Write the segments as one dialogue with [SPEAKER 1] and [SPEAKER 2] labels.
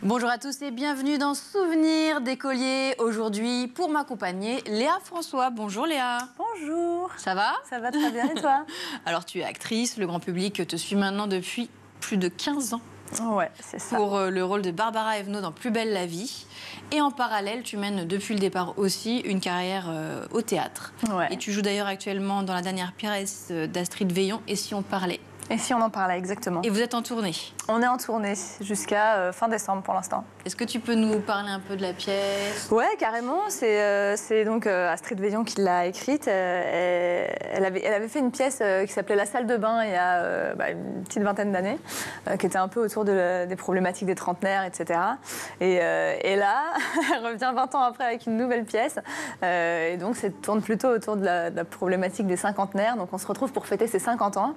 [SPEAKER 1] Bonjour à tous et bienvenue dans Souvenirs d'écoliers. Aujourd'hui, pour m'accompagner, Léa François. Bonjour Léa.
[SPEAKER 2] Bonjour.
[SPEAKER 1] Ça va?
[SPEAKER 2] Ça va très bien et toi?
[SPEAKER 1] Alors tu es actrice, le grand public te suit maintenant depuis plus de 15 ans.
[SPEAKER 2] Ouais, c'est ça.
[SPEAKER 1] Pour le rôle de Barbara Evenot dans Plus belle la vie. Et en parallèle, tu mènes depuis le départ aussi une carrière au théâtre.
[SPEAKER 2] Ouais.
[SPEAKER 1] Et tu joues d'ailleurs actuellement dans la dernière pièce d'Astrid Veillon, Et si on parlait?
[SPEAKER 2] Et si on en parlait, exactement.
[SPEAKER 1] Et vous êtes en tournée.
[SPEAKER 2] On est en tournée jusqu'à fin décembre pour l'instant.
[SPEAKER 1] Est-ce que tu peux nous parler un peu de la pièce?
[SPEAKER 2] Ouais, carrément. C'est donc Astrid Veillon qui l'a écrite. Elle avait fait une pièce qui s'appelait La salle de bain il y a une petite vingtaine d'années, qui était un peu autour des problématiques des trentenaires, etc. Et là, elle revient 20 ans après avec une nouvelle pièce. Et donc, ça tourne plutôt autour de la problématique des cinquantenaires. Donc, on se retrouve pour fêter ses 50 ans.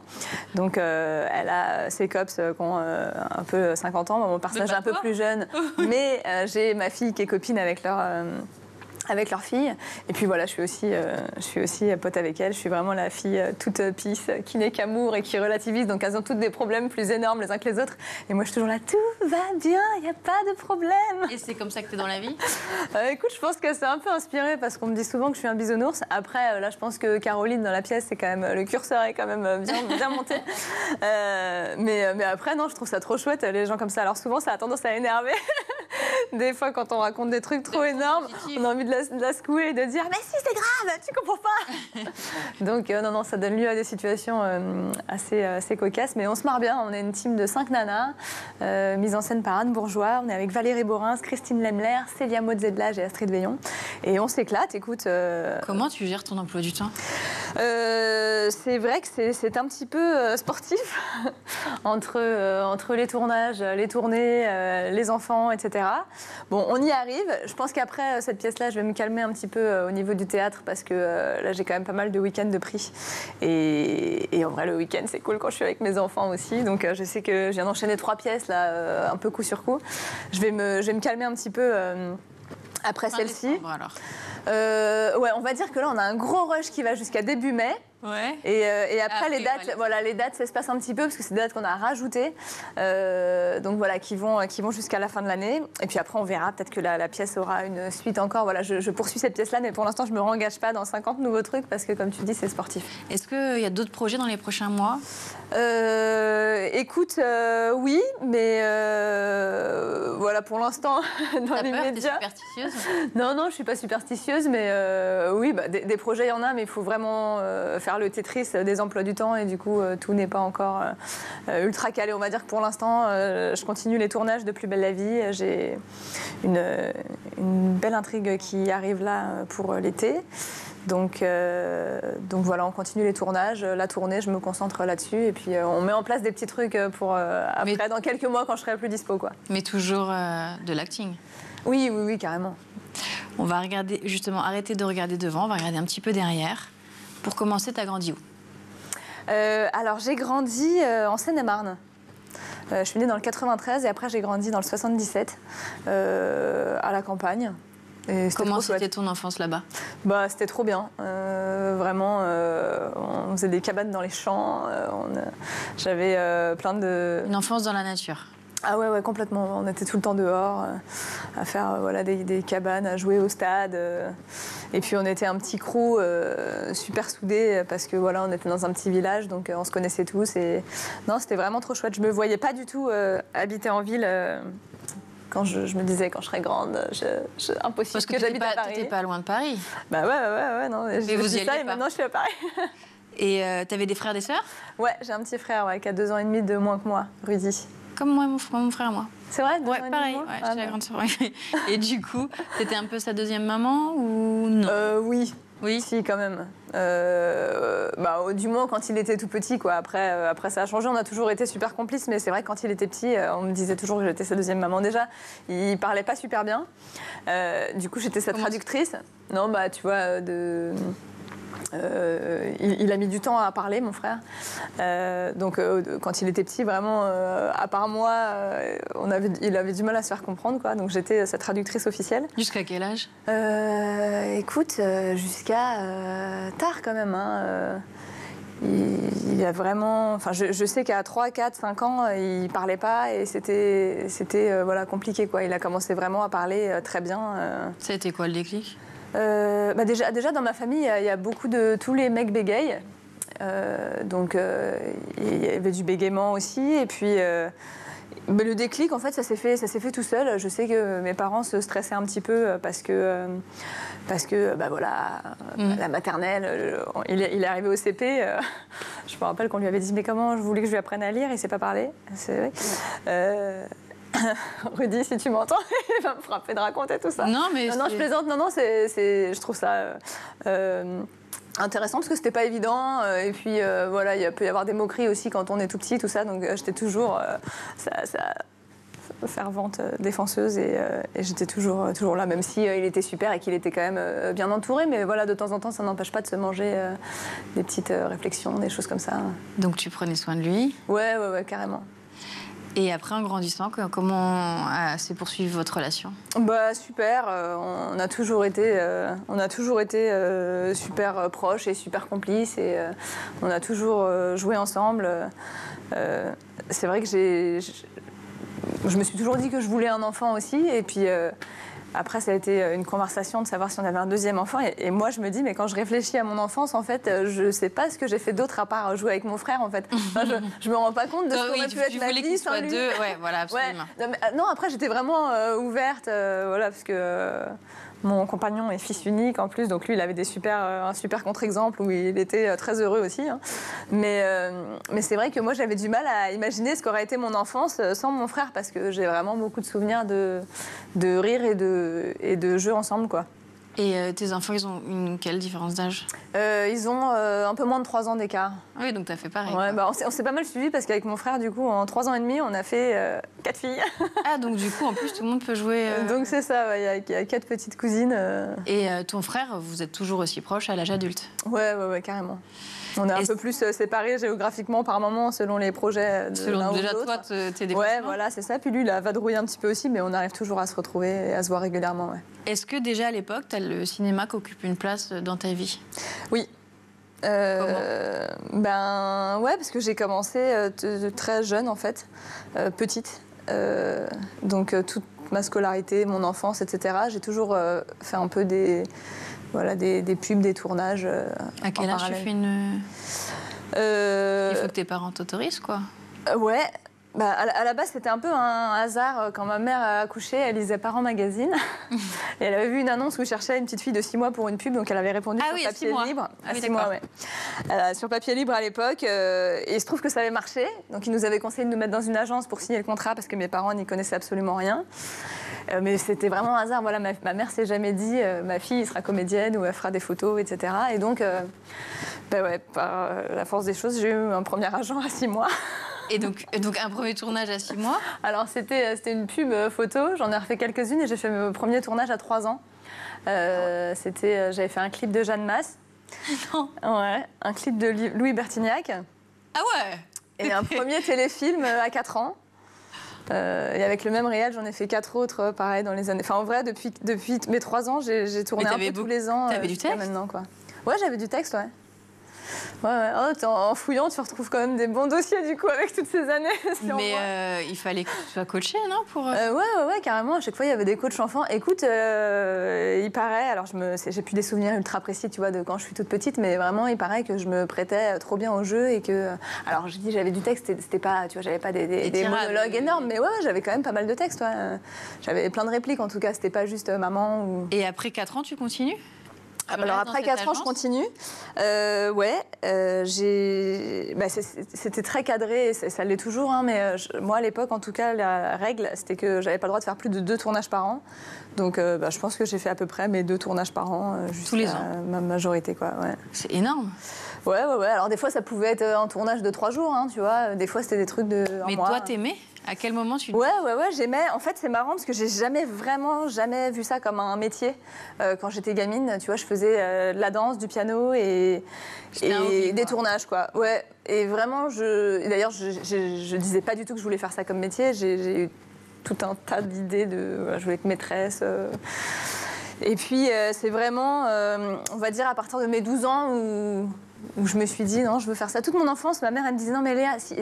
[SPEAKER 2] Donc, elle a ses cops qui ont un peu 50 ans, mon personnage est un peu plus jeune, mais j'ai ma fille qui est copine avec leur fille. Et puis voilà, je suis aussi pote avec elle. Je suis vraiment la fille toute pisse, qui n'est qu'amour et qui relativise. Donc elles ont toutes des problèmes plus énormes les uns que les autres. Et moi, je suis toujours là, tout va bien, il n'y a pas de problème.
[SPEAKER 1] Et c'est comme ça que tu es dans la vie?
[SPEAKER 2] Écoute, je pense que c'est un peu inspiré parce qu'on me dit souvent que je suis un bisounours. Après, là, je pense que Caroline, dans la pièce, c'est quand même, le curseur est quand même bien monté. Mais après, non, je trouve ça trop chouette, les gens comme ça. Alors souvent, ça a tendance à énerver. Des fois, quand on raconte des trucs trop énormes, on a envie de la secouer et de dire « Mais si, c'est grave, tu comprends pas !» Donc, non, ça donne lieu à des situations assez cocasses. Mais on se marre bien. On est une team de 5 nanas, mise en scène par Anne Bourgeois. On est avec Valérie Borins, Christine Lemler, Célia Mozedlage et Astrid Veillon. Et on s'éclate, écoute.
[SPEAKER 1] Comment tu gères ton emploi du temps?
[SPEAKER 2] C'est vrai que c'est un petit peu sportif entre les tournages, les tournées, les enfants, etc. Bon, on y arrive. Je pense qu'après cette pièce-là, je vais me calmer un petit peu au niveau du théâtre parce que là, j'ai quand même pas mal de week-ends de prix. Et en vrai, le week-end, c'est cool quand je suis avec mes enfants aussi. Donc, je sais que je viens d'enchaîner 3 pièces, là, un peu coup sur coup. Je vais me calmer un petit peu après celle-ci. Ouais, on va dire que là, on a un gros rush qui va jusqu'à début mai.
[SPEAKER 1] Ouais.
[SPEAKER 2] Et après, les dates, ça se passe un petit peu parce que c'est des dates qu'on a rajoutées. Donc voilà, qui vont jusqu'à la fin de l'année. Et puis après, on verra. Peut-être que la pièce aura une suite encore. Voilà, je poursuis cette pièce-là, mais pour l'instant, je ne me réengage pas dans 50 nouveaux trucs parce que, comme tu dis, c'est sportif.
[SPEAKER 1] Est-ce qu'il y a d'autres projets dans les prochains mois?
[SPEAKER 2] Écoute, oui, mais voilà, pour l'instant, dans les médias.
[SPEAKER 1] T'es superstitieuse?
[SPEAKER 2] Non, je ne suis pas superstitieuse, mais oui, des projets, il y en a, mais il faut vraiment faire le Tetris des emplois du temps et du coup, tout n'est pas encore ultra calé. On va dire que pour l'instant, je continue les tournages de Plus belle la vie. J'ai une belle intrigue qui arrive là pour l'été. Donc voilà, on continue les tournages, la tournée, je me concentre là-dessus et puis on met en place des petits trucs pour après, dans quelques mois, quand je serai plus dispo, quoi.
[SPEAKER 1] Mais toujours de l'acting?
[SPEAKER 2] Oui, carrément.
[SPEAKER 1] On va regarder, justement, arrêter de regarder devant, on va regarder un petit peu derrière. Pour commencer, t'as grandi où?
[SPEAKER 2] Alors, j'ai grandi en Seine-et-Marne. Je suis née dans le 93 et après, j'ai grandi dans le 77, à la campagne.
[SPEAKER 1] Comment c'était ton enfance là-bas?
[SPEAKER 2] C'était trop bien. Vraiment, on faisait des cabanes dans les champs. J'avais plein de...
[SPEAKER 1] Une enfance dans la nature?
[SPEAKER 2] Ah ouais, complètement. On était tout le temps dehors à faire des cabanes, à jouer au stade. Et puis on était un petit crew super soudés parce que voilà, on était dans un petit village, donc on se connaissait tous. Et non, c'était vraiment trop chouette. Je me voyais pas du tout habiter en ville. Quand je me disais, quand je serais grande, impossible.
[SPEAKER 1] Parce que
[SPEAKER 2] j'habite à Paris.
[SPEAKER 1] T'étais pas loin de Paris.
[SPEAKER 2] Ouais, non.
[SPEAKER 1] Mais vous y alliez
[SPEAKER 2] ça,
[SPEAKER 1] pas.
[SPEAKER 2] et maintenant je suis à Paris.
[SPEAKER 1] Et t'avais des frères et des sœurs?
[SPEAKER 2] Ouais, j'ai un petit frère qui a 2 ans et demi de moins que moi, Rudy.
[SPEAKER 1] Comme moi, mon frère, moi.
[SPEAKER 2] C'est vrai?
[SPEAKER 1] Ouais, pareil. Ouais, j'étais la grande sœur. Et du coup, c'était un peu sa deuxième maman ou non?
[SPEAKER 2] Oui.
[SPEAKER 1] Oui.
[SPEAKER 2] Si, quand même. Du moins quand il était tout petit, quoi. Après, ça a changé. On a toujours été super complices, mais c'est vrai que quand il était petit, on me disait toujours que j'étais sa deuxième maman. Déjà, il parlait pas super bien. Du coup, j'étais sa traductrice. Non, tu vois, il a mis du temps à parler, mon frère. Donc, quand il était petit, vraiment, à part moi, il avait du mal à se faire comprendre, quoi. Donc, j'étais sa traductrice officielle.
[SPEAKER 1] Jusqu'à quel âge?
[SPEAKER 2] Écoute, jusqu'à tard, quand même. il a vraiment... Enfin, je sais qu'à 3, 4, 5 ans, il parlait pas et c'était voilà, compliqué, quoi. Il a commencé vraiment à parler très bien.
[SPEAKER 1] Ça a été quoi le déclic?
[SPEAKER 2] Déjà, dans ma famille, il y a beaucoup de... Tous les mecs bégayent. Donc, il y avait du bégaiement aussi. Et puis... Mais le déclic, en fait, ça s'est fait tout seul. Je sais que mes parents se stressaient un petit peu parce que voilà, la maternelle, il est arrivé au CP. Je me rappelle qu'on lui avait dit, mais comment je voulais que je lui apprenne à lire, il ne sait pas parler. C'est vrai. Rudy, si tu m'entends, il va me frapper de raconter tout ça.
[SPEAKER 1] Non, mais
[SPEAKER 2] non, je plaisante. Non, je trouve ça... intéressant parce que c'était pas évident et puis voilà, il peut y avoir des moqueries aussi quand on est tout petit, tout ça, donc j'étais toujours fervente défenseuse et j'étais toujours là, même si il était super et qu'il était quand même bien entouré, mais voilà, de temps en temps ça n'empêche pas de se manger des petites réflexions, des choses comme ça. Donc
[SPEAKER 1] tu prenais soin de lui?
[SPEAKER 2] Ouais, carrément. Et
[SPEAKER 1] après, en grandissant, comment s'est poursuivie votre relation?
[SPEAKER 2] Super, on a toujours été super proches et super complices et on a toujours joué ensemble. C'est vrai que je me suis toujours dit que je voulais un enfant aussi et puis après ça a été une conversation de savoir si on avait un deuxième enfant et moi je me dis mais quand je réfléchis à mon enfance en fait je sais pas ce que j'ai fait d'autre à part jouer avec mon frère en fait. Enfin, je me rends pas compte de ce qu'aurait pu être ma vie sans lui.
[SPEAKER 1] Ouais, voilà, absolument.
[SPEAKER 2] Ouais. Non, après j'étais vraiment ouverte voilà parce que mon compagnon est fils unique en plus, donc lui il avait un super contre-exemple où il était très heureux aussi. Hein. Mais c'est vrai que moi j'avais du mal à imaginer ce qu'aurait été mon enfance sans mon frère parce que j'ai vraiment beaucoup de souvenirs de rire et de jeux ensemble, quoi.
[SPEAKER 1] Et tes enfants, ils ont quelle différence d'âge?
[SPEAKER 2] Ils ont un peu moins de 3 ans d'écart.
[SPEAKER 1] Oui, donc t'as fait pareil.
[SPEAKER 2] Ouais, on s'est pas mal suivis parce qu'avec mon frère, du coup, en 3 ans et demi, on a fait 4 filles.
[SPEAKER 1] Ah, donc du coup, en plus, tout le monde peut jouer...
[SPEAKER 2] Donc c'est ça, il y a 4 petites cousines.
[SPEAKER 1] Et ton frère, vous êtes toujours aussi proches à l'âge adulte?
[SPEAKER 2] Ouais, carrément. On est un peu plus séparés géographiquement par moment selon les projets de l'un ou de l'autre.
[SPEAKER 1] Toi, t'es déplacement.
[SPEAKER 2] Ouais, voilà, c'est ça. Puis lui, il a vadrouillé un petit peu aussi, mais on arrive toujours à se retrouver et à se voir régulièrement. Ouais.
[SPEAKER 1] Est-ce que déjà à l'époque, t'as le cinéma qui occupe une place dans ta vie?
[SPEAKER 2] Oui. Comment? Ouais, parce que j'ai commencé très jeune en fait, petite. Donc toute ma scolarité, mon enfance, etc. J'ai toujours fait un peu des pubs, des tournages.
[SPEAKER 1] À quel âge tu fais une... Il faut que tes parents t'autorisent, quoi.
[SPEAKER 2] Ouais. À la base, c'était un peu un hasard. Quand ma mère a accouché, elle lisait Parents Magazine. Et elle avait vu une annonce où il cherchait une petite fille de 6 mois pour une pub. Donc elle avait répondu sur papier libre. À 6 mois, ouais. Sur papier libre à l'époque. Et il se trouve que ça avait marché. Donc ils nous avaient conseillé de nous mettre dans une agence pour signer le contrat parce que mes parents n'y connaissaient absolument rien. Mais c'était vraiment un hasard. Voilà, ma mère s'est jamais dit ma fille sera comédienne ou elle fera des photos, etc. Et donc, par la force des choses, j'ai eu un premier agent à 6 mois.
[SPEAKER 1] Et donc un premier tournage à 6 mois?
[SPEAKER 2] Alors c'était une pub photo, j'en ai refait quelques-unes et j'ai fait mon premier tournage à 3 ans. J'avais fait un clip de Jeanne Masse.
[SPEAKER 1] Non.
[SPEAKER 2] Ouais, un clip de Louis Bertignac.
[SPEAKER 1] Ah ouais.
[SPEAKER 2] Et un premier téléfilm à 4 ans. Et avec le même réel, j'en ai fait 4 autres, pareil, dans les années... Enfin, en vrai, depuis mes 3 ans, j'ai tourné un peu tous les ans.
[SPEAKER 1] T'avais du texte
[SPEAKER 2] maintenant, quoi. Ouais, j'avais du texte, ouais. Ouais. Oh, en fouillant, tu retrouves quand même des bons dossiers, du coup, avec toutes ces années.
[SPEAKER 1] Mais il fallait que tu sois coachée, non pour...
[SPEAKER 2] Ouais, carrément. À chaque fois, il y avait des coachs enfants. Écoute, il paraît... Alors, j'ai plus des souvenirs ultra précis, tu vois, de quand je suis toute petite, mais vraiment, il paraît que je me prêtais trop bien au jeu et que... Alors, je dis, j'avais du texte, c'était pas... Tu vois, j'avais pas des monologues énormes, mais ouais, j'avais quand même pas mal de textes, ouais. J'avais plein de répliques, en tout cas. C'était pas juste maman ou...
[SPEAKER 1] Et après 4 ans, tu continues?
[SPEAKER 2] Alors après 4 ans, je continue. C'était très cadré, ça l'est toujours, hein, mais moi à l'époque, en tout cas, la règle, c'était que j'avais pas le droit de faire plus de 2 tournages par an. Donc je pense que j'ai fait à peu près mes 2 tournages par an jusqu'à ma majorité, quoi. Ouais.
[SPEAKER 1] C'est énorme.
[SPEAKER 2] Ouais. Alors des fois, ça pouvait être un tournage de 3 jours, hein, tu vois. Des fois, c'était des trucs de un mois.
[SPEAKER 1] Mais toi, t'aimais? À quel moment tu...
[SPEAKER 2] Ouais, j'aimais. En fait, c'est marrant parce que j'ai jamais vu ça comme un métier. Quand j'étais gamine, tu vois, je faisais de la danse, du piano et des tournages, quoi. Ouais. Et vraiment, d'ailleurs, je disais pas du tout que je voulais faire ça comme métier. J'ai eu tout un tas d'idées je voulais être maîtresse. Et puis, c'est vraiment, on va dire, à partir de mes 12 ans où où je me suis dit, non, je veux faire ça. Toute mon enfance, ma mère, elle me disait, non, mais Léa, si,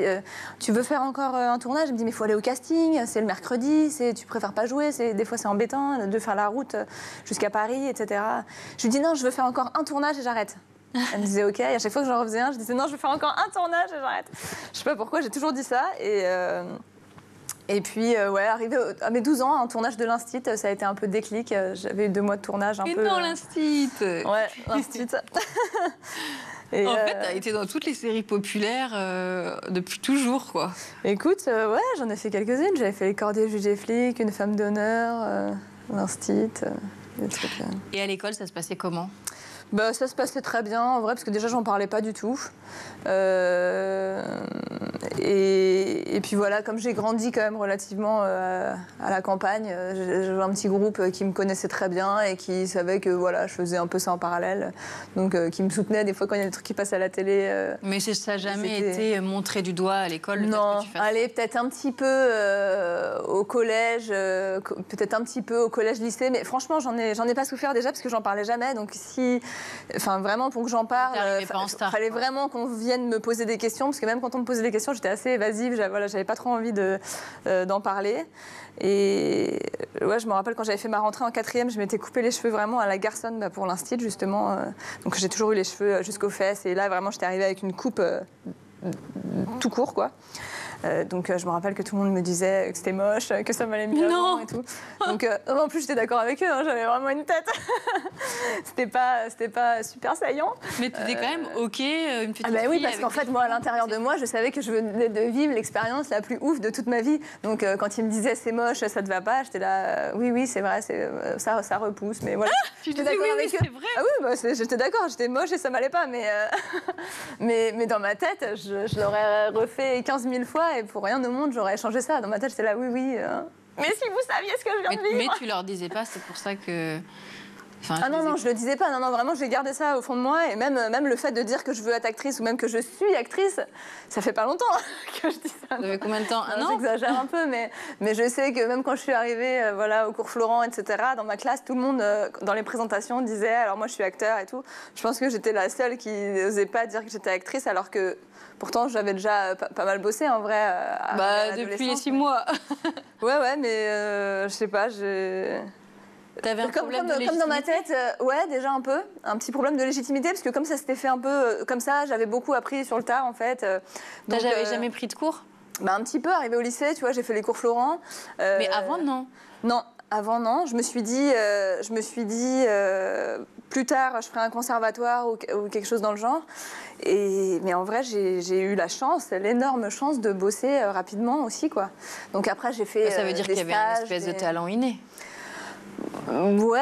[SPEAKER 2] tu veux faire encore un tournage? Elle me dit, mais il faut aller au casting, c'est le mercredi, tu préfères pas jouer, des fois c'est embêtant de faire la route jusqu'à Paris, etc. Je lui dis, non, je veux faire encore un tournage et j'arrête. Elle me disait, ok, et à chaque fois que j'en refaisais un, je disais, non, je veux faire encore un tournage et j'arrête. Je sais pas pourquoi, j'ai toujours dit ça. Et puis, arrivé à mes 12 ans, un tournage de l'Instit, ça a été un peu déclic. J'avais eu 2 mois de tournage un peu...
[SPEAKER 1] Et non, l'Instit.
[SPEAKER 2] Ouais, l'Instit.
[SPEAKER 1] Et en fait, t'as été dans toutes les séries populaires depuis toujours, quoi.
[SPEAKER 2] Écoute, j'en ai fait quelques-unes. J'avais fait Les Cordiers, Juges et Flics, Une femme d'honneur, l'Instit, des trucs...
[SPEAKER 1] Et à l'école, ça se passait comment?
[SPEAKER 2] Ça se passait très bien, en vrai, parce que déjà, j'en parlais pas du tout. Et puis voilà, comme j'ai grandi quand même relativement à la campagne, j'avais un petit groupe qui me connaissait très bien et qui savait que voilà, je faisais un peu ça en parallèle. Donc, qui me soutenait des fois quand il y a des trucs qui passaient à la télé.
[SPEAKER 1] Mais ça n'a jamais été montré du doigt à l'école?
[SPEAKER 2] Non, allez, peut-être un petit peu au collège, peut-être un petit peu au collège-lycée, mais franchement, j'en ai pas souffert déjà parce que j'en parlais jamais. Donc enfin vraiment pour que j'en parle, il fallait vraiment qu'on vienne me poser des questions, parce que même quand on me posait des questions, j'étais assez évasive, j'avais pas trop envie d'en parler. Et ouais, je me rappelle quand j'avais fait ma rentrée en 4e, je m'étais coupé les cheveux vraiment à la garçonne pour l'Instit justement. Donc j'ai toujours eu les cheveux jusqu'aux fesses, et là vraiment j'étais arrivée avec une coupe tout court, quoi. Donc je me rappelle que tout le monde me disait que c'était moche, que ça m'allait mieux avant et tout. Donc en plus j'étais d'accord avec eux, hein, j'avais vraiment une tête. c'était pas super saillant.
[SPEAKER 1] Mais tu étais quand même ok, une petite
[SPEAKER 2] oui, parce qu'en fait moi à l'intérieur de moi je savais que je venais de vivre l'expérience la plus ouf de toute ma vie. Donc quand ils me disaient c'est moche, ça te va pas, j'étais là oui c'est vrai, ça repousse, mais voilà.
[SPEAKER 1] J'étais d'accord avec eux. C'est vrai.
[SPEAKER 2] Ah oui, j'étais d'accord, j'étais moche et ça m'allait pas, mais dans ma tête je l'aurais refait 15 000 fois. Et pour rien au monde, j'aurais changé ça. Dans ma tête, j'étais là, oui. Mais si vous saviez ce que je viens de vivre.
[SPEAKER 1] Mais tu leur disais pas, c'est pour ça que...
[SPEAKER 2] non, je le disais pas. Non, vraiment, j'ai gardé ça au fond de moi. Et même le fait de dire que je veux être actrice ou même que je suis actrice, ça fait pas longtemps que je dis ça.
[SPEAKER 1] Ça fait combien de temps? Un an?
[SPEAKER 2] J'exagère un peu, mais je sais que même quand je suis arrivée au cours Florent, etc., dans ma classe, tout le monde, dans les présentations, disait alors moi, je suis acteur et tout. Je pense que j'étais la seule qui n'osait pas dire que j'étais actrice, alors que pourtant, j'avais déjà pas mal bossé en vrai.
[SPEAKER 1] Depuis les 6 mois.
[SPEAKER 2] ouais, mais je sais pas,
[SPEAKER 1] T'avais un problème de légitimité?
[SPEAKER 2] Comme dans ma tête, déjà un peu. Un petit problème de légitimité, parce que comme ça s'était fait un peu comme ça, j'avais beaucoup appris sur le tard, en fait.
[SPEAKER 1] J'avais jamais pris de cours?
[SPEAKER 2] Un petit peu, arrivé au lycée, tu vois, j'ai fait les cours Florent.
[SPEAKER 1] Mais avant, non?
[SPEAKER 2] Non, avant, non. Je me suis dit plus tard, je ferai un conservatoire ou quelque chose dans le genre. Mais en vrai, j'ai eu la chance, l'énorme chance de bosser rapidement aussi, quoi. Donc après, j'ai fait
[SPEAKER 1] ça veut dire qu'il y avait une espèce de talent inné.
[SPEAKER 2] Ouais,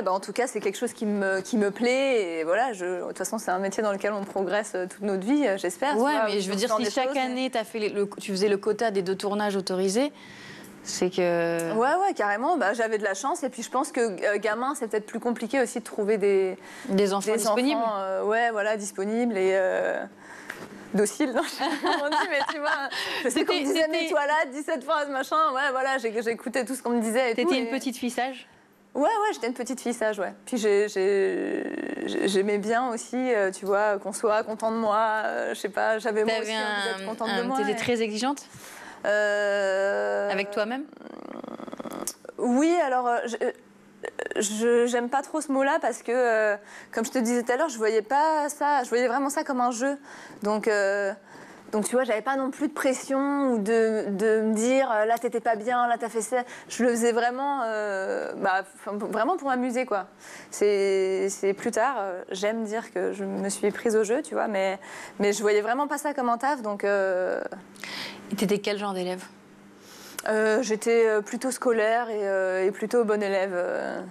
[SPEAKER 2] en tout cas, c'est quelque chose qui me plaît. Et voilà, de toute façon, c'est un métier dans lequel on progresse toute notre vie, j'espère.
[SPEAKER 1] Ouais, mais je veux dire, si chaque année, tu faisais le quota des 2 tournages autorisés, c'est que...
[SPEAKER 2] Ouais, carrément. J'avais de la chance. Et puis, je pense que gamin, c'est peut-être plus compliqué aussi de trouver des
[SPEAKER 1] enfants disponibles.
[SPEAKER 2] Disponibles et... docile, non, je sais pas comment on dit, mais tu vois, je sais qu'on me disait mes toilettes, 17 fois, ce machin, j'écoutais tout ce qu'on me disait et tout.
[SPEAKER 1] T'étais une petite fille sage?
[SPEAKER 2] Ouais, j'étais une petite fille sage, ouais. Puis j'aimais bien aussi, tu vois, qu'on soit content de moi, je sais pas, j'avais moi aussi envie d'être contente de moi.
[SPEAKER 1] T'étais très exigeante? Avec toi-même?
[SPEAKER 2] Oui, alors... j'aime pas trop ce mot-là parce que, comme je te disais tout à l'heure, je voyais pas ça, je voyais vraiment ça comme un jeu. Donc tu vois, j'avais pas non plus de pression ou de me dire là t'étais pas bien, là t'as fait ça. Je le faisais vraiment, vraiment pour m'amuser, quoi. C'est plus tard, j'aime dire que je me suis prise au jeu, tu vois, mais je voyais vraiment pas ça comme un taf, donc.
[SPEAKER 1] Et t'étais quel genre d'élève?
[SPEAKER 2] J'étais plutôt scolaire et plutôt bonne élève.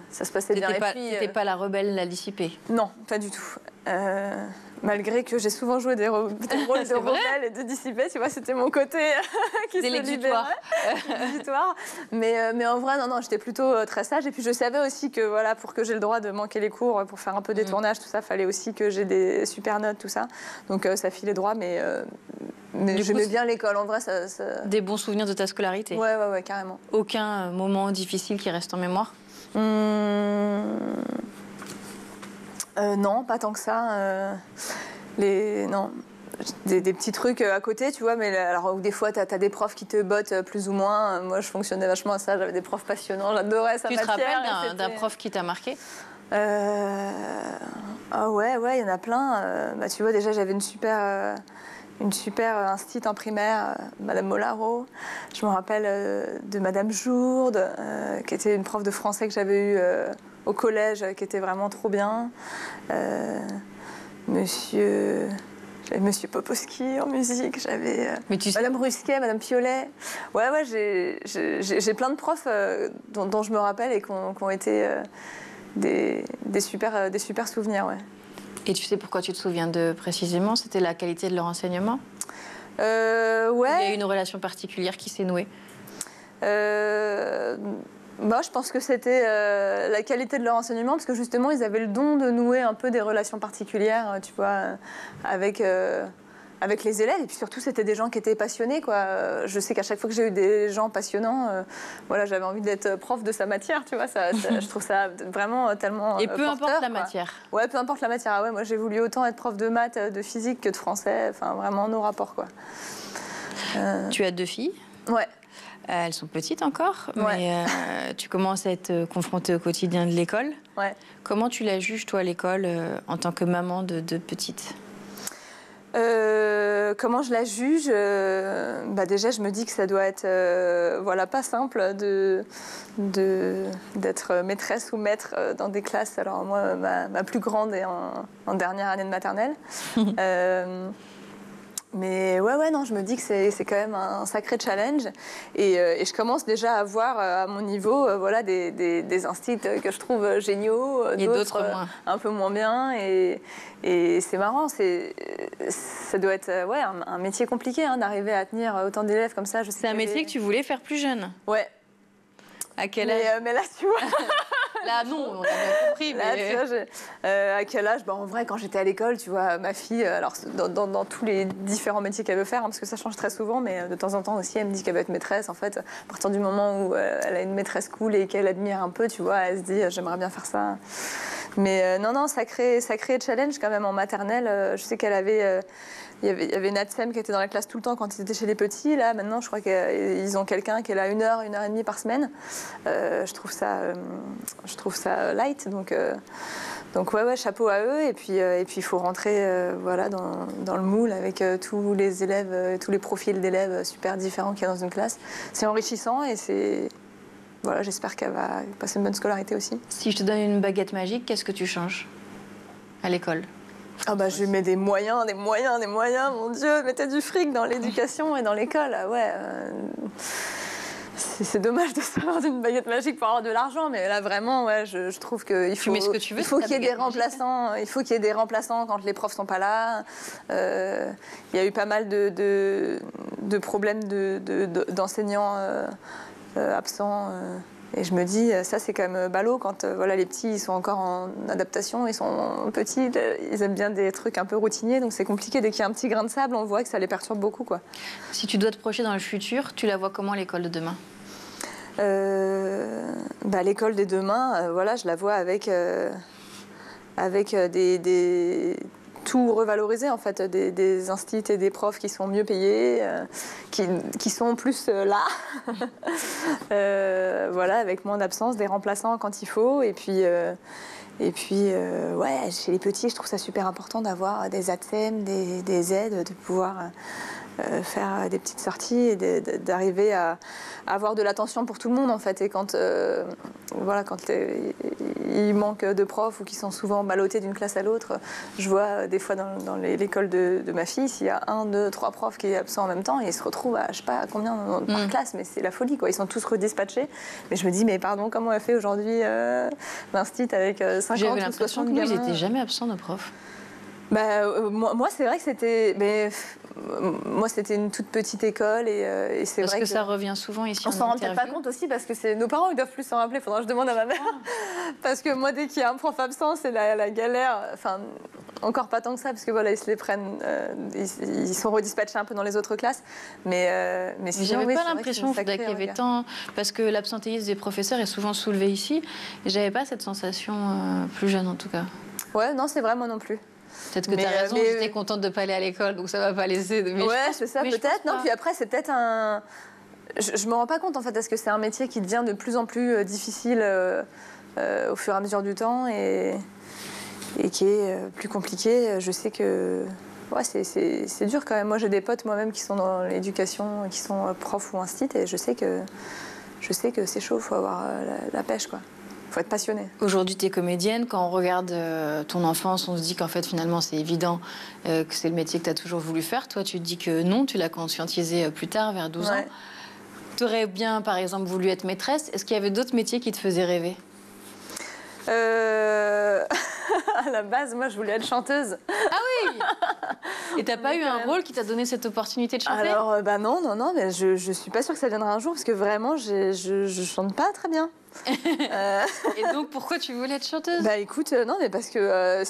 [SPEAKER 2] Ça se passait bien.
[SPEAKER 1] T'étais pas la rebelle, la dissipée?
[SPEAKER 2] Non, pas du tout. Malgré que j'ai souvent joué des rôles de rebelle et de dissipée, tu vois, c'était mon côté qui se libérait. L'exutoire. Mais en vrai, non, j'étais plutôt très sage. Et puis je savais aussi que voilà, pour que j'ai le droit de manquer les cours, pour faire un peu des tournages, tout ça, fallait aussi que j'ai des super notes, tout ça. Donc ça filait droit, mais j'aimais bien l'école. En vrai, ça...
[SPEAKER 1] Des bons souvenirs de ta scolarité?
[SPEAKER 2] Ouais, carrément.
[SPEAKER 1] Aucun moment difficile qui reste en mémoire?
[SPEAKER 2] Non, pas tant que ça. Non. Des petits trucs à côté, tu vois, mais alors des fois, tu as des profs qui te bottent plus ou moins. Moi, je fonctionnais vachement à ça, j'avais des profs passionnants, j'adorais sa matière.
[SPEAKER 1] Tu te rappelles d'un prof qui t'a marqué?
[SPEAKER 2] Ah ouais, il y en a plein. Bah, tu vois, déjà, j'avais une super instite en primaire, Madame Molaro. Je me rappelle de Madame Jourde, qui était une prof de français que j'avais eue au collège, qui était vraiment trop bien. J'avais Monsieur Poposki en musique, j'avais Madame Rusquet, Madame Piolet. Ouais, j'ai plein de profs dont je me rappelle et qui ont été des super souvenirs. Ouais.
[SPEAKER 1] Et tu sais pourquoi tu te souviens d'eux précisément? C'était la qualité de leur enseignement?
[SPEAKER 2] Ouais.
[SPEAKER 1] Il y a une relation particulière qui s'est nouée?
[SPEAKER 2] Moi, je pense que c'était la qualité de leur enseignement, parce que justement, ils avaient le don de nouer un peu des relations particulières, tu vois, avec les élèves. Et puis surtout, c'était des gens qui étaient passionnés, quoi. Je sais qu'à chaque fois que j'ai eu des gens passionnants, voilà, j'avais envie d'être prof de sa matière, tu vois. Je trouve ça vraiment tellement
[SPEAKER 1] Et peu
[SPEAKER 2] porteur,
[SPEAKER 1] importe la
[SPEAKER 2] quoi.
[SPEAKER 1] matière.
[SPEAKER 2] Ouais, peu importe la matière. Ah ouais, moi, j'ai voulu autant être prof de maths, de physique que de français. Enfin, vraiment, nos rapports, quoi.
[SPEAKER 1] Tu as 2 filles?
[SPEAKER 2] Ouais.
[SPEAKER 1] Elles sont petites encore,
[SPEAKER 2] Ouais.
[SPEAKER 1] mais tu commences à être confrontée au quotidien de l'école.
[SPEAKER 2] Ouais.
[SPEAKER 1] Comment tu la juges, toi, l'école, en tant que maman de 2 petites?
[SPEAKER 2] Comment je la juge? Déjà, je me dis que ça doit être pas simple d'être maîtresse ou maître dans des classes. Alors moi, ma plus grande est en dernière année de maternelle. Mais non, je me dis que c'est quand même un sacré challenge. Et je commence déjà à voir à mon niveau des instits que je trouve géniaux,
[SPEAKER 1] et d'autres moins.
[SPEAKER 2] Un peu moins bien. Et c'est marrant, ça doit être un métier compliqué d'arriver à tenir autant d'élèves comme ça.
[SPEAKER 1] C'est un métier que tu voulais faire plus jeune?
[SPEAKER 2] Ouais.
[SPEAKER 1] À quel âge?
[SPEAKER 2] Mais là, tu vois...
[SPEAKER 1] Là, non, on a bien compris.
[SPEAKER 2] Là, tu vois, à quel âge? En vrai, quand j'étais à l'école, tu vois, ma fille, alors dans tous les différents métiers qu'elle veut faire, parce que ça change très souvent, mais de temps en temps aussi, elle me dit qu'elle veut être maîtresse. En fait, à partir du moment où elle a une maîtresse cool et qu'elle admire un peu, tu vois, elle se dit, j'aimerais bien faire ça. Mais non, sacré challenge quand même en maternelle. Je sais qu'elle avait... Il y avait une ATSEM qui était dans la classe tout le temps quand ils étaient chez les petits. Là, maintenant, je crois qu'ils ont quelqu'un qui est là 1 heure, 1 heure et demie par semaine. Je trouve ça light. Donc ouais, chapeau à eux. Et puis, il faut rentrer dans le moule avec tous les élèves, tous les profils d'élèves super différents qu'il y a dans une classe. C'est enrichissant et c'est... Voilà, j'espère qu'elle va passer une bonne scolarité aussi.
[SPEAKER 1] Si je te donne une baguette magique, qu'est-ce que tu changes à l'école?
[SPEAKER 2] Je mets des moyens, mon Dieu, mettez du fric dans l'éducation et dans l'école, ouais. C'est dommage de savoir d'une baguette magique pour avoir de l'argent, mais là vraiment, ouais, je trouve qu'il faut.
[SPEAKER 1] Tu mets ce que tu veux.
[SPEAKER 2] Il faut qu'il y ait des remplaçants. Il faut qu'il y ait des remplaçants quand les profs sont pas là. Il y a eu pas mal de problèmes d'enseignants absents. Et je me dis, ça c'est quand même ballot quand les petits ils sont encore en adaptation, ils sont petits, ils aiment bien des trucs un peu routiniers, donc c'est compliqué. Dès qu'il y a un petit grain de sable, on voit que ça les perturbe beaucoup, quoi. Si
[SPEAKER 1] tu dois te projeter dans le futur, tu la vois comment l'école de demain?
[SPEAKER 2] L'école de demain, je la vois avec tout revaloriser en fait, des instituts et des profs qui sont mieux payés, qui sont plus là, avec moins d'absence, des remplaçants quand il faut, et puis chez les petits, je trouve ça super important d'avoir des ATSEM, des aides, de pouvoir faire des petites sorties et d'arriver à avoir de l'attention pour tout le monde en fait. Et quand il manque de profs ou qui sont souvent ballottés d'une classe à l'autre, je vois des fois dans l'école de ma fille, s'il y a 1, 2, 3 profs qui est absent en même temps, et ils se retrouvent à je sais pas combien par classe, mais c'est la folie, quoi. Ils sont tous redispatchés. Mais je me dis, mais pardon, comment elle fait aujourd'hui l'instit avec 50 ou 60 gamins?
[SPEAKER 1] J'avais l'impression que nous, ils n'étaient jamais absents, nos profs.
[SPEAKER 2] Moi, c'est vrai que c'était... moi, c'était une toute petite école et c'est vrai
[SPEAKER 1] que ça revient souvent ici.
[SPEAKER 2] On s'en rend peut-être pas compte aussi parce que nos parents ils doivent plus s'en rappeler. Faudra que je demande à ma mère. Parce que moi, dès qu'il y a un prof absent, c'est la galère. Enfin, encore pas tant que ça parce que ils se les prennent. Ils sont redispatchés un peu dans les autres classes. Mais
[SPEAKER 1] j'avais pas l'impression qu'il y avait tant, parce que l'absentéisme des professeurs est souvent soulevé ici. Et j'avais pas cette sensation plus jeune en tout cas.
[SPEAKER 2] Ouais, non, c'est vrai, moi non plus.
[SPEAKER 1] Peut-être que tu as raison, j'étais contente de ne pas aller à l'école, donc ça ne va pas laisser...
[SPEAKER 2] Ouais, c'est ça, peut-être. Non, puis après, c'est peut-être un... Je ne me rends pas compte, en fait, est-ce que c'est un métier qui devient de plus en plus difficile au fur et à mesure du temps et qui est plus compliqué. Je sais que ouais, c'est dur quand même. Moi, j'ai des potes moi-même qui sont dans l'éducation, qui sont profs ou instit, et je sais que c'est chaud, il faut avoir la pêche, quoi. Il faut être passionné.
[SPEAKER 1] Aujourd'hui, tu es comédienne. Quand on regarde ton enfance, on se dit qu'en fait, finalement, c'est évident que c'est le métier que tu as toujours voulu faire. Toi, tu te dis que non, tu l'as conscientisé plus tard, vers 12 ans. Tu aurais bien, par exemple, voulu être maîtresse. Est-ce qu'il y avait d'autres métiers qui te faisaient rêver ?
[SPEAKER 2] À la base, moi, je voulais être chanteuse.
[SPEAKER 1] Ah oui. Et t'as pas eu un rôle qui t'a donné cette opportunité de chanter ?
[SPEAKER 2] Alors, non, mais je suis pas sûre que ça viendra un jour, parce que vraiment, je chante pas très bien.
[SPEAKER 1] Et donc, pourquoi tu voulais être chanteuse ?
[SPEAKER 2] Bah écoute, non, mais parce que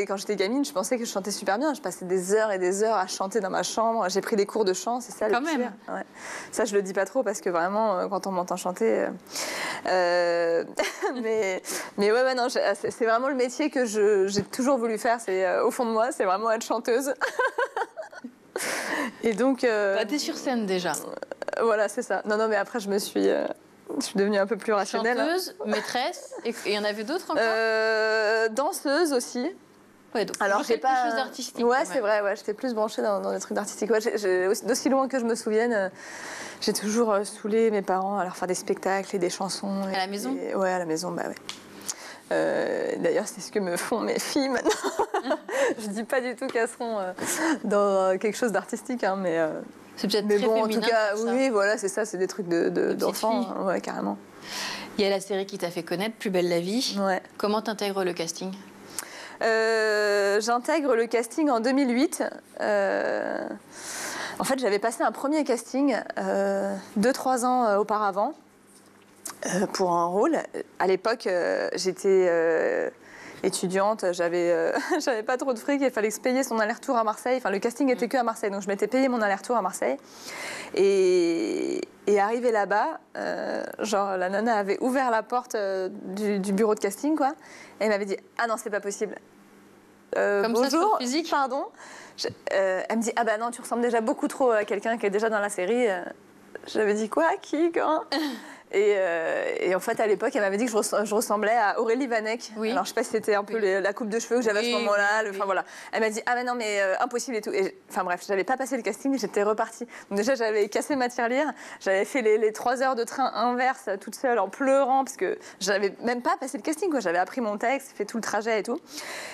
[SPEAKER 2] quand j'étais gamine, je pensais que je chantais super bien. Je passais des heures et des heures à chanter dans ma chambre. J'ai pris des cours de chant, c'est ça le pire. Ouais. Ça, je le dis pas trop parce que vraiment, quand on m'entend chanter... mais ouais, non, c'est vraiment le métier que j'ai toujours voulu faire. C'est au fond de moi, c'est vraiment être chanteuse. Et donc...
[SPEAKER 1] t'es sur scène déjà.
[SPEAKER 2] Voilà, c'est ça. Non, mais après, je suis devenue un peu plus rationnelle.
[SPEAKER 1] Chanteuse, maîtresse, et il y en avait d'autres encore ?
[SPEAKER 2] Danseuse aussi.
[SPEAKER 1] Ouais, donc alors j'ai pas quelque chose d'artistique.
[SPEAKER 2] Ouais, c'est vrai. Ouais, j'étais plus branchée dans des trucs d'artistique. Ouais, d'aussi loin que je me souvienne, j'ai toujours saoulé mes parents à leur faire des spectacles et des chansons.
[SPEAKER 1] À la maison ?
[SPEAKER 2] Ouais, à la maison, bah ouais. D'ailleurs, c'est ce que me font mes filles maintenant. Je dis pas du tout qu'elles seront dans quelque chose d'artistique, hein, mais.
[SPEAKER 1] C'est peut-être
[SPEAKER 2] mais
[SPEAKER 1] très
[SPEAKER 2] bon,
[SPEAKER 1] féminin,
[SPEAKER 2] en tout cas,
[SPEAKER 1] ça.
[SPEAKER 2] Oui, voilà, c'est ça, c'est des trucs d'enfants, hein, ouais, carrément.
[SPEAKER 1] Il y a la série qui t'a fait connaître, Plus belle la vie.
[SPEAKER 2] Ouais.
[SPEAKER 1] Comment t'intègres le casting ?
[SPEAKER 2] J'intègre le casting en 2008. En fait, j'avais passé un premier casting 2-3 ans auparavant pour un rôle. À l'époque, j'étais étudiante, j'avais pas trop de fric, il fallait se payer son aller-retour à Marseille. Enfin, le casting était que à Marseille, donc je m'étais payé mon aller-retour à Marseille. Et arrivée là-bas, genre la nana avait ouvert la porte du bureau de casting, quoi, et elle m'avait dit « Ah non, c'est pas possible.
[SPEAKER 1] Comme
[SPEAKER 2] bonjour,
[SPEAKER 1] ça, sur physique.
[SPEAKER 2] Pardon. » Elle me dit « Ah bah non, tu ressembles déjà beaucoup trop à quelqu'un qui est déjà dans la série. » J'avais dit « Quoi ? Qui ? Quand ?» Et en fait, à l'époque, elle m'avait dit que je ressemblais à Aurélie Vanek.
[SPEAKER 1] Oui.
[SPEAKER 2] Alors, je sais pas si c'était un peu la coupe de cheveux que j'avais à ce moment-là.
[SPEAKER 1] Oui.
[SPEAKER 2] Enfin, voilà. Elle m'a dit « Ah, mais non, mais impossible et tout. » Enfin, bref, j'avais pas passé le casting, j'étais repartie. Donc, déjà, j'avais cassé ma tirelire. J'avais fait les 3 heures de train inverse toute seule en pleurant parce que j'avais même pas passé le casting, quoi. J'avais appris mon texte, fait tout le trajet et tout.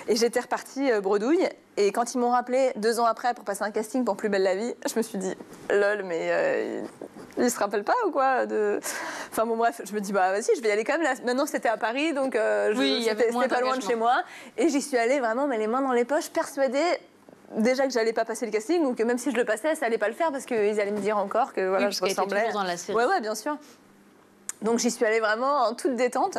[SPEAKER 2] Et j'étais repartie bredouille. Et quand ils m'ont rappelé 2 ans après pour passer un casting pour Plus belle la vie, je me suis dit lol, mais ils se rappellent pas ou quoi Enfin bon bref, je me dis bah vas-y, je vais y aller quand même. Là, maintenant c'était à Paris, donc c'était pas loin de chez moi. Et j'y suis allée vraiment, mais les mains dans les poches, persuadée déjà que j'allais pas passer le casting ou que même si je le passais, ça allait pas le faire parce qu'ils allaient me dire encore que voilà, je ressemblais.
[SPEAKER 1] Toujours dans la série.
[SPEAKER 2] Ouais, bien sûr. Donc j'y suis allée vraiment en toute détente.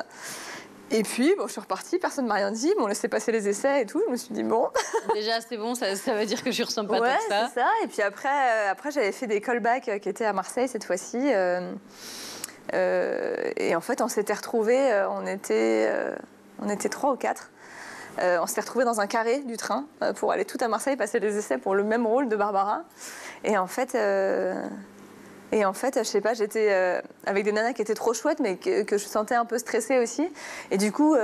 [SPEAKER 2] Et puis, bon, je suis repartie, personne ne m'a rien dit, ils m'ont laissé passer les essais et tout. Je me suis dit, bon.
[SPEAKER 1] Déjà, c'est bon, ça veut dire que je ressemble pas tant que ça.
[SPEAKER 2] Ouais, c'est ça. Et puis après j'avais fait des callbacks qui étaient à Marseille cette fois-ci. Et en fait, on s'était retrouvés, on était 3 ou 4. On s'était retrouvés dans un carré du train pour aller tout à Marseille passer les essais pour le même rôle de Barbara. Et en fait, je sais pas, j'étais avec des nanas qui étaient trop chouettes, mais que je sentais un peu stressée aussi. Et du coup,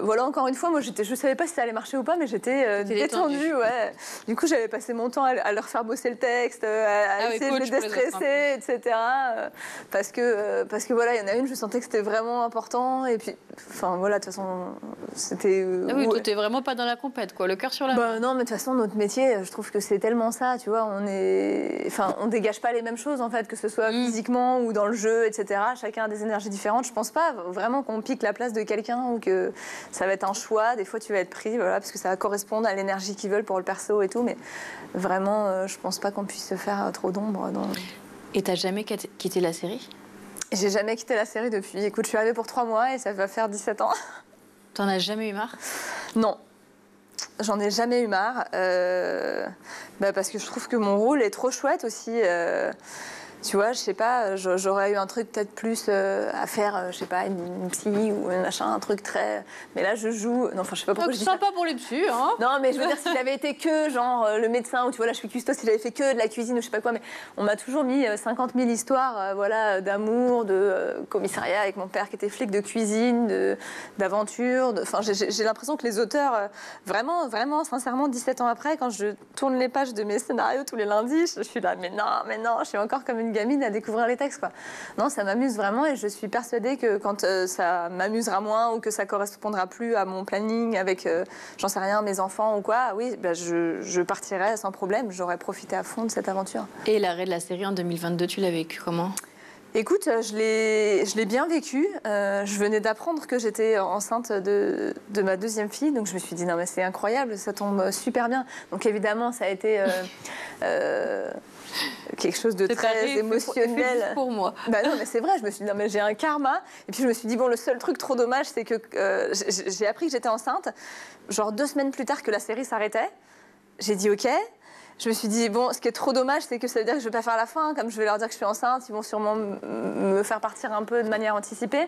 [SPEAKER 2] voilà, encore une fois, moi, je savais pas si ça allait marcher ou pas, mais j'étais détendue. Ouais. Du coup, j'avais passé mon temps à leur faire bosser le texte, à essayer de les déstresser, etc. Parce que voilà, il y en a une, je sentais que c'était vraiment important. Et puis, enfin voilà, de toute façon, c'était.
[SPEAKER 1] Oui, toi, t'es vraiment pas dans la compète, quoi, le cœur sur la main.
[SPEAKER 2] Non, mais de toute façon, notre métier, je trouve que c'est tellement ça, tu vois, on dégage pas les mêmes choses, en fait, que ce soit physiquement ou dans le jeu, etc. Chacun a des énergies différentes. Je pense pas vraiment qu'on pique la place de quelqu'un ou que ça va être un choix. Des fois, tu vas être pris, voilà, parce que ça va correspondre à l'énergie qu'ils veulent pour le perso et tout. Mais vraiment, je pense pas qu'on puisse se faire trop d'ombre.
[SPEAKER 1] Et t'as jamais quitté la série ?
[SPEAKER 2] J'ai jamais quitté la série depuis. Écoute, je suis arrivée pour 3 mois et ça va faire 17 ans.
[SPEAKER 1] T'en as jamais eu marre ?
[SPEAKER 2] Non. J'en ai jamais eu marre. Parce que je trouve que mon rôle est trop chouette aussi. Tu vois, je sais pas, j'aurais eu un truc peut-être plus à faire, je sais pas, une psy ou un machin, un truc très... Mais là, je joue... Non, enfin, je sais pas pourquoi je dis ça.
[SPEAKER 1] Sympa pour les psys, hein.
[SPEAKER 2] Non, mais je veux dire, si j'avais été que, genre, le médecin, ou tu vois, là, je suis custo, si j'avais fait que de la cuisine ou je sais pas quoi, mais on m'a toujours mis 50 000 histoires, voilà, d'amour, de commissariat avec mon père qui était flic, de cuisine, d'aventure. Enfin, j'ai l'impression que les auteurs, vraiment, vraiment, sincèrement, 17 ans après, quand je tourne les pages de mes scénarios tous les lundis, je suis là, mais non, je suis encore comme une gamine à découvrir les textes, quoi. Non, ça m'amuse vraiment et je suis persuadée que quand ça m'amusera moins ou que ça correspondra plus à mon planning avec, j'en sais rien, mes enfants ou quoi, oui, ben je partirai sans problème. J'aurais profité à fond de cette aventure.
[SPEAKER 1] Et l'arrêt de la série en 2022, tu l'as vécu comment ?
[SPEAKER 2] Écoute, je l'ai bien vécu. Je venais d'apprendre que j'étais enceinte de ma deuxième fille, donc je me suis dit non mais c'est incroyable, ça tombe super bien. Donc évidemment ça a été quelque chose de très émotionnel
[SPEAKER 1] pour moi.
[SPEAKER 2] Bah non mais c'est vrai, je me suis dit non mais j'ai un karma. Et puis je me suis dit bon, le seul truc trop dommage c'est que j'ai appris que j'étais enceinte, genre 2 semaines plus tard que la série s'arrêtait. J'ai dit ok. Je me suis dit, bon, ce qui est trop dommage, c'est que ça veut dire que je ne vais pas faire la fin. Comme je vais leur dire que je suis enceinte, ils vont sûrement me faire partir un peu de manière anticipée.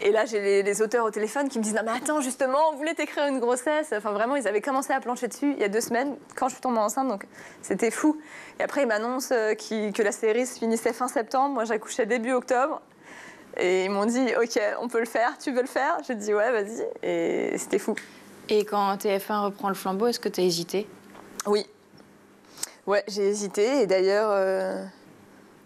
[SPEAKER 2] Et là, j'ai les auteurs au téléphone qui me disent, non mais attends, justement, on voulait t'écrire une grossesse. Enfin, vraiment, ils avaient commencé à plancher dessus il y a 2 semaines, quand je suis tombée enceinte, donc c'était fou. Et après, ils m'annoncent que la série se finissait fin septembre. Moi, j'accouchais début octobre. Et ils m'ont dit, ok, on peut le faire, tu veux le faire? J'ai dit, ouais, vas-y. Et c'était fou.
[SPEAKER 1] Et quand TF1 reprend le flambeau, est-ce que tu as hésité?
[SPEAKER 2] Oui. Ouais, j'ai hésité et d'ailleurs,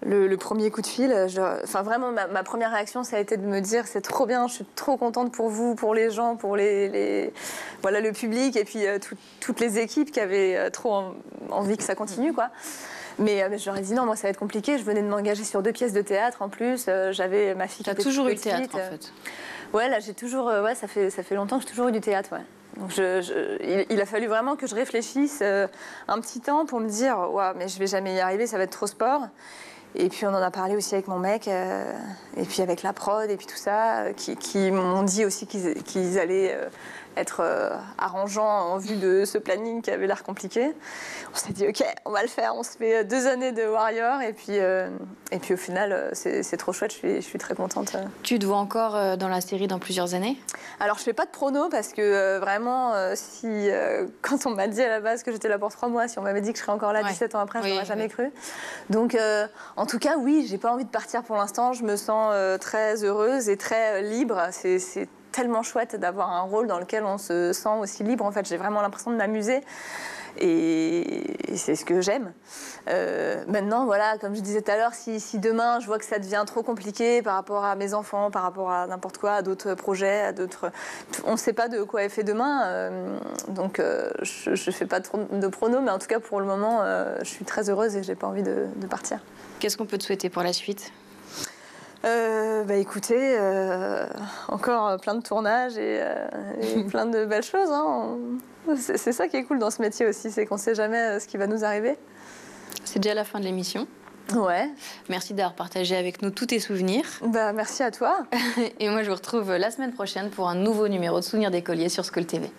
[SPEAKER 2] le premier coup de fil, enfin vraiment ma première réaction, ça a été de me dire c'est trop bien, je suis trop contente pour vous, pour les gens, pour voilà, le public et puis toutes les équipes qui avaient trop envie que ça continue, quoi. Mais je leur ai dit non, moi ça va être compliqué, je venais de m'engager sur 2 pièces de théâtre en plus, j'avais ma fille qui était
[SPEAKER 1] toujours eu le
[SPEAKER 2] petite,
[SPEAKER 1] théâtre en fait.
[SPEAKER 2] Ouais, là j'ai toujours, ouais, ça fait longtemps que j'ai toujours eu du théâtre, ouais. Donc il a fallu vraiment que je réfléchisse un petit temps pour me dire ouais, mais je vais jamais y arriver, ça va être trop sport. Et puis on en a parlé aussi avec mon mec, et puis avec la prod et puis tout ça, qui m'ont dit aussi qu'ils allaient être arrangeants en vue de ce planning qui avait l'air compliqué. On s'est dit ok, on va le faire, on se fait 2 années de Warrior et puis au final c'est trop chouette, je suis très contente.
[SPEAKER 1] Tu te vois encore dans la série dans plusieurs années?
[SPEAKER 2] Alors je fais pas de prono parce que vraiment quand on m'a dit à la base que j'étais là pour 3 mois, si on m'avait dit que je serais encore là 17 ans après, je n'aurais jamais cru. Donc en tout cas oui, j'ai pas envie de partir pour l'instant, je me sens très heureuse et très libre, c'est tellement chouette d'avoir un rôle dans lequel on se sent aussi libre. En fait, j'ai vraiment l'impression de m'amuser et c'est ce que j'aime. Maintenant, voilà, comme je disais tout à l'heure, si demain je vois que ça devient trop compliqué par rapport à mes enfants, par rapport à n'importe quoi, à d'autres projets, à d'autres... On ne sait pas de quoi est fait demain, donc je ne fais pas de pronos, mais en tout cas pour le moment, je suis très heureuse et je n'ai pas envie de partir.
[SPEAKER 1] Qu'est-ce qu'on peut te souhaiter pour la suite ?
[SPEAKER 2] Bah écoutez, encore plein de tournages et plein de belles choses. Hein. C'est ça qui est cool dans ce métier aussi, c'est qu'on ne sait jamais ce qui va nous arriver.
[SPEAKER 1] C'est déjà la fin de l'émission.
[SPEAKER 2] Ouais.
[SPEAKER 1] Merci d'avoir partagé avec nous tous tes souvenirs.
[SPEAKER 2] Bah merci à toi.
[SPEAKER 1] Et moi je vous retrouve la semaine prochaine pour un nouveau numéro de Souvenirs d'écolier sur School TV.